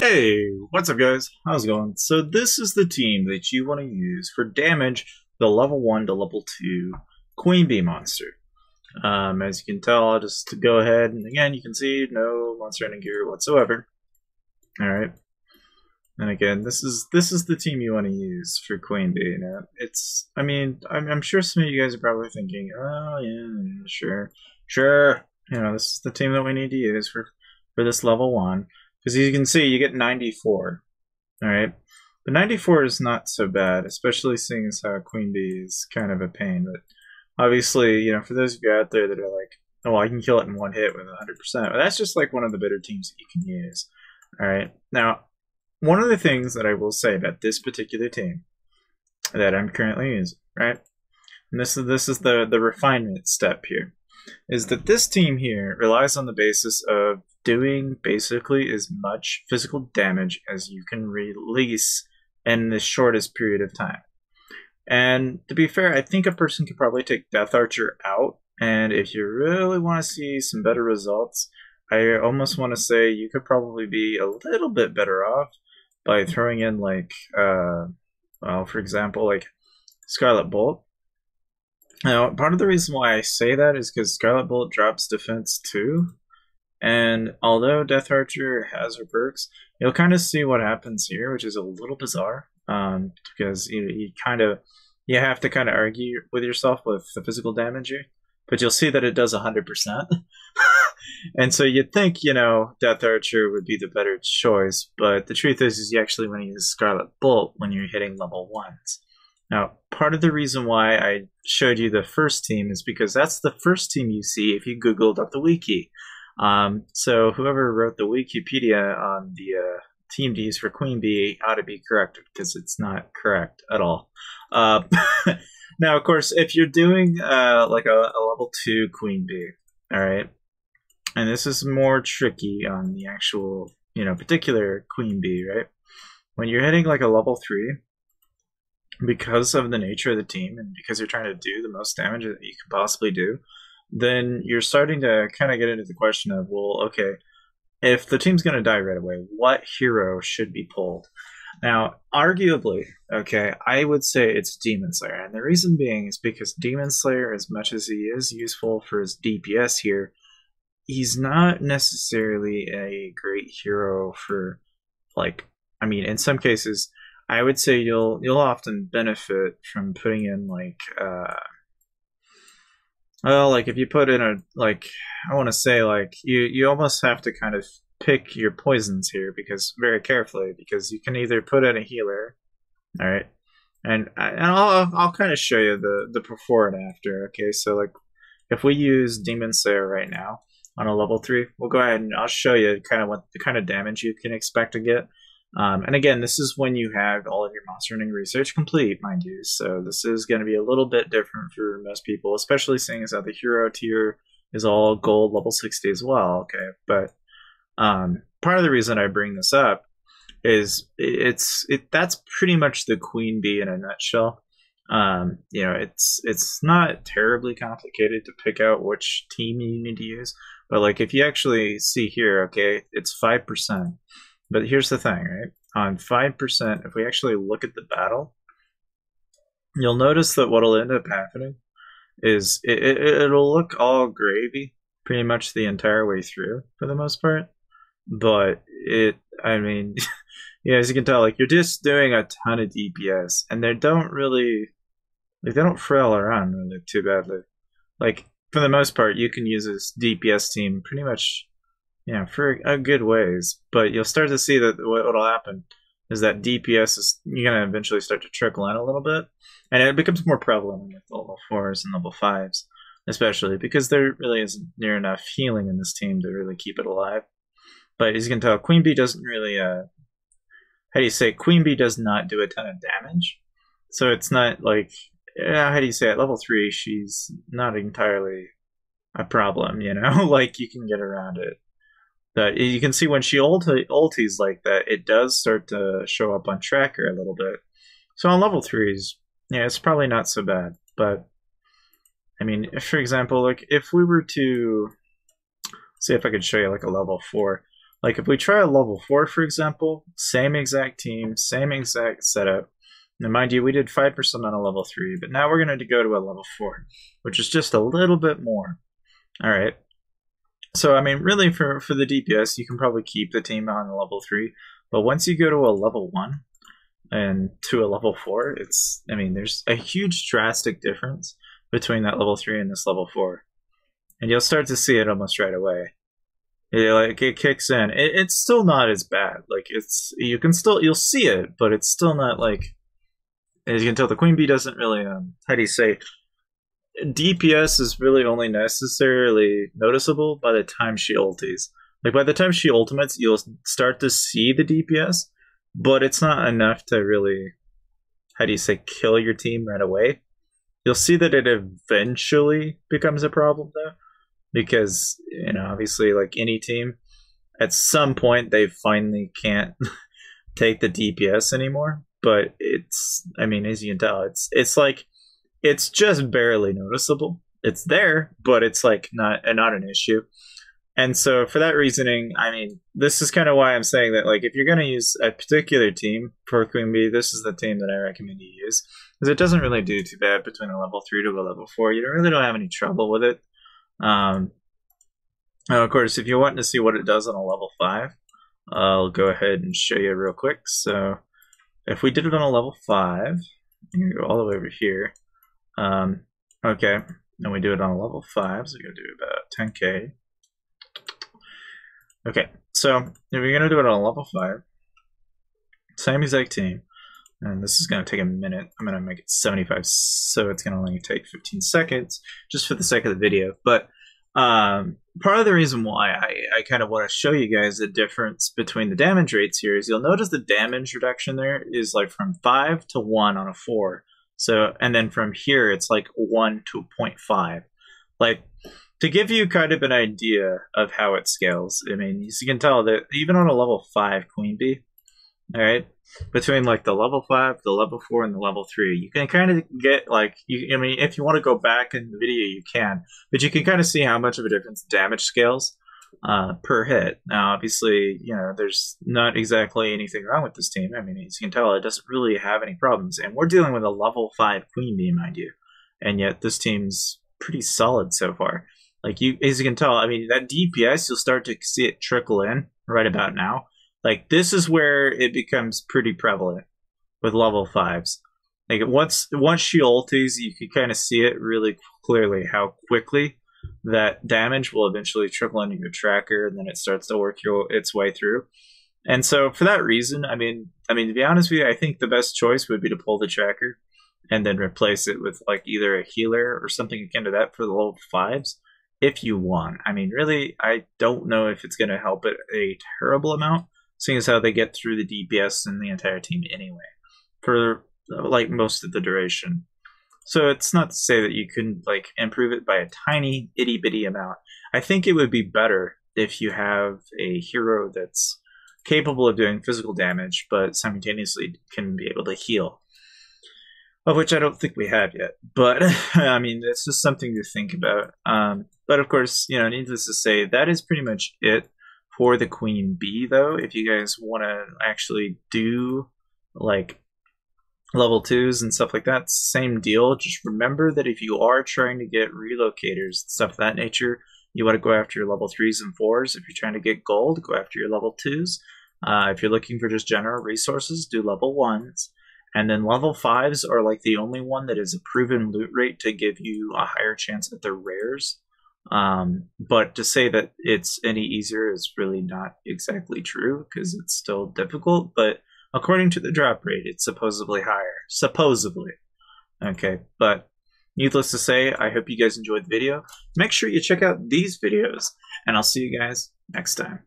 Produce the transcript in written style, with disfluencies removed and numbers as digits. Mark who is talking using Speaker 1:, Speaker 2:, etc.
Speaker 1: Hey, what's up guys? How's it going? So this is the team that you want to use for damage the level 1 to level 2 Queen Bee monster. As you can tell, I'll just go ahead and again you can see no monster ending gear whatsoever. Alright. And again, this is the team you want to use for Queen Bee. Now, I'm sure some of you guys are probably thinking, oh yeah, sure. This is the team that we need to use for this level 1. Because as you can see, you get 94. Alright? But 94 is not so bad, especially seeing as how Queen Bee is kind of a pain. But obviously, for those of you out there that are like, oh, I can kill it in one hit with 100%, well, that's just like one of the better teams that you can use. Alright? Now, one of the things that I will say about this particular team that I'm currently using, right? And this is the refinement step here, is that this team here relies on the basis of doing basically as much physical damage as you can release in the shortest period of time. And to be fair, I think a person could probably take Death Archer out, and if you really want to see some better results, I almost want to say you could probably be a little bit better off by throwing in like, for example, like Scarlet Bolt. Now, part of the reason why I say that is because Scarlet Bolt drops defense too, and although Death Archer has her perks, you'll kind of see what happens here, which is a little bizarre, because you have to kind of argue with yourself with the physical damage here, but you'll see that it does 100%. And so you'd think, Death Archer would be the better choice, but the truth is you actually want to use Scarlet Bolt when you're hitting level 1s. Now, part of the reason why I showed you the first team is because that's the first team you see if you Googled up the wiki. So whoever wrote the Wikipedia on the team to use for Queen Bee ought to be corrected, because it's not correct at all. Now, of course, if you're doing like a level 2 Queen Bee, all right, and this is more tricky on the actual, particular Queen Bee, right? When you're hitting like a level 3, because of the nature of the team and because you're trying to do the most damage that you can possibly do, then you're starting to kind of get into the question of, well, okay, if the team's going to die right away, what hero should be pulled? Now, arguably, okay, I would say it's Demon Slayer. And the reason being is because Demon Slayer, as much as he is useful for his DPS here, he's not necessarily a great hero for, in some cases, I would say you'll often benefit from putting in if you put in I want to say you almost have to kind of pick your poisons here very carefully, because you can either put in a healer, all right, and I'll kind of show you the before and after. Okay, so if we use Demon Slayer right now on a level 3, we'll go ahead and I'll show you kind of what the kind of damage you can expect to get. And again, this is when you have all of your monster hunting research complete, mind you. So this is going to be a little bit different for most people, especially seeing as how the hero tier is all gold level 60 as well. Okay, but part of the reason I bring this up is that's pretty much the Queen Bee in a nutshell. It's not terribly complicated to pick out which team you need to use, but if you actually see here, okay, it's 5%. But here's the thing, right? On 5%, if we actually look at the battle, you'll notice that what'll end up happening is it'll look all gravy pretty much the entire way through for the most part. But as you can tell, you're just doing a ton of DPS, and they don't frail around really too badly. For the most part, you can use this DPS team pretty much for a good ways, but you'll start to see that what'll happen is that DPS is you're gonna eventually start to trickle in a little bit, and it becomes more prevalent with level 4s and level 5s, especially because there really isn't near enough healing in this team to really keep it alive. But as you can tell, Queen Bee doesn't really Queen Bee does not do a ton of damage, so it's not at level 3 she's not entirely a problem, you can get around it. That you can see when she ulties like that, it does start to show up on tracker a little bit. So on level 3s, it's probably not so bad. But for example, if we were to see if I could show you a level 4, Like if we try a level 4, for example, same exact team, same exact setup. Now, mind you, we did 5% on a level 3, but now we're going to go to a level 4, which is just a little bit more. All right. So, I mean, really, for the DPS, you can probably keep the team on a level 3, but once you go to a level 1 and to a level 4, I mean, there's a huge drastic difference between that level 3 and this level 4. And you'll start to see it almost right away. It kicks in. It's still not as bad. Like, you'll see it, but it's still not like, as you can tell, the Queen Bee doesn't really, how do you say, DPS is really only necessarily noticeable by the time she ulties. Like, by the time she ultimates, you'll start to see the DPS, but it's not enough to really, how do you say, kill your team right away. You'll see that it eventually becomes a problem, though, because, you know, obviously, like any team, at some point, they finally can't take the DPS anymore. But it's, I mean, as you can tell, it's like, it's just barely noticeable. It's there, but it's like not an issue. And so for that reasoning, I mean, this is kind of why I'm saying that, like, if you're going to use a particular team for Queen Bee, this is the team that I recommend you use, because it doesn't really do too bad between a level 3 to a level 4. You really don't have any trouble with it. Now, of course, if you want to see what it does on a level 5, I'll go ahead and show you real quick. So if we did it on a level 5, you can go all the way over here. Okay, and we do it on a level 5, so we're going to do about 10k. Okay, so if we're going to do it on a level 5, same exact team, and this is going to take a minute. I'm going to make it 75, so it's going to only take 15 seconds, just for the sake of the video. But part of the reason why I kind of want to show you guys the difference between the damage rates here is you'll notice the damage reduction there is like from 5 to 1 on a 4. So, and then from here, it's like 1 to 0.5. Like, to give you kind of an idea of how it scales, I mean, you can tell that even on a level 5 Queen Bee, all right, between like the level 5, the level 4, and the level 3, you can kind of get like, I mean, if you want to go back in the video, you can, but you can kind of see how much of a difference damage scales per hit. Now, obviously, you know, there's not exactly anything wrong with this team. I mean, as you can tell, it doesn't really have any problems, and we're dealing with a level 5 Queen Bee, mind you, and yet this team's pretty solid so far. Like, as you can tell, I mean, that DPS, you'll start to see it trickle in right about now. Like, this is where it becomes pretty prevalent with level 5s. Like, once she ulties, you can kind of see it really clearly how quickly that damage will eventually trickle into your tracker, and then it starts to work its way through. And so, for that reason, I mean, to be honest with you, I think the best choice would be to pull the tracker and then replace it with, like, either a healer or something akin to that for the level 5s. If you want. I mean, really, I don't know if it's going to help it a terrible amount, seeing as how they get through the DPS and the entire team anyway, for like most of the duration. So it's not to say that you couldn't like improve it by a tiny itty bitty amount. I think it would be better if you have a hero that's capable of doing physical damage, but simultaneously can be able to heal. Of which I don't think we have yet, but I mean, it's just something to think about. But of course, you know, needless to say, that is pretty much it for the Queen Bee, though. If you guys want to actually do like level 2s and stuff like that, same deal. Just remember that if you are trying to get relocators, stuff of that nature, you want to go after your level 3s and 4s. If you're trying to get gold, go after your level 2s. If you're looking for just general resources, do level 1s. And then level 5s are like the only one that is a proven loot rate to give you a higher chance at the rares. But to say that it's any easier is really not exactly true, because it's still difficult. But according to the drop rate, it's supposedly higher. Supposedly. Okay, but needless to say, I hope you guys enjoyed the video. Make sure you check out these videos, and I'll see you guys next time.